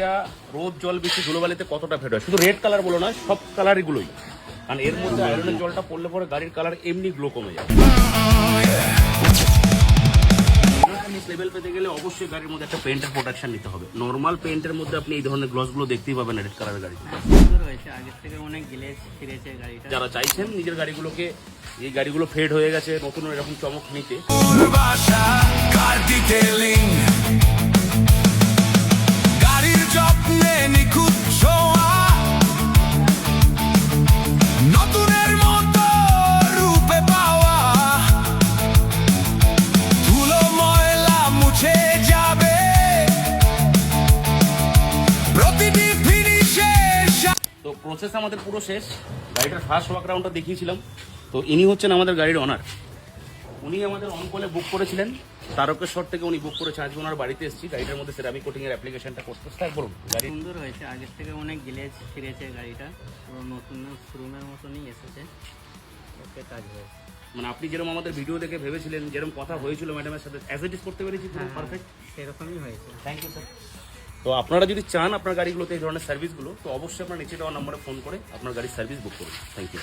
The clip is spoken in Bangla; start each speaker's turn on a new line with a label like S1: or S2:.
S1: গাড়িটা রোদ জল বেশি ধুলোবালিতে কতটা ফেড হয়, শুধু রেড কালার বলো না, সব কালারগুলোই, কারণ এর মধ্যে আয়রনের জলটা পড়লে পরে গাড়ির কালার এমনি গ্লো কমে যায়। লেভেল পেতে গেলে অবশ্যই গাড়ির মধ্যে একটা পেন্টের প্রোটেকশন নিতে হবে। নর্মাল পেন্টের মধ্যে আপনি এই ধরনের গ্লসগুলো দেখতেই পাবেন রেড কালারের গাড়ি।
S2: আগের থেকে অনেক গ্লেজ ফিরেছে গাড়িটা।
S1: যারা চাইছেন নিজের গাড়িগুলোকে, এই গাড়িগুলো ফেড হয়ে গেছে, নতুন এরকম চমক নিতে,
S3: গাড়ির যত্নে নিখুঁত ছোঁয়া, নতুনের মতো রূপে পাওয়া, ধুলো ময়লা মুছে যাবে প্রতিটি ফিনিশের।
S1: তো প্রসেস আমাদের পুরো শেষ। গাড়িটার ফার্স্ট ওয়াক রাউন্ডটা দেখিয়েছিলাম। তো ইনি হচ্ছেন আমাদের গাড়ির অনার। উনি আমাদের অনকলে বুক করেছিলেন, তারকেশ্বর থেকে উনি বুক করেছেন। আজকে ওনার বাড়িতে এসেছি গাড়িটার মধ্যে সেরামিক কোটিং এর অ্যাপ্লিকেশনটা করতে। স্যার বলুন। গাড়ি
S2: সুন্দর হয়েছে, আগের থেকে অনেক গ্লেজ ফিরেছে গাড়িটা, পুরো নতুন শোরুমের মতনই এসেছে। ওকে, কাজ হয়েছে।
S1: মানে আপনি যেরকম আমাদের ভিডিও দেখে ভেবেছিলেন, যেরকম কথা হয়েছিল ম্যাডামের সাথে, অ্যাজ ইট ইজ করতে পেরেছি পুরো পারফেক্ট।
S2: সেরকমই হয়েছে।
S1: Thank you sir. তো আপনারা যদি চান আপনার গাড়িগুলোতে এই ধরনের সার্ভিসগুলো, তো অবশ্যই আপনার নিচে দেওয়া নম্বরে ফোন করে আপনার গাড়ির সার্ভিস বুক করুন। Thank you.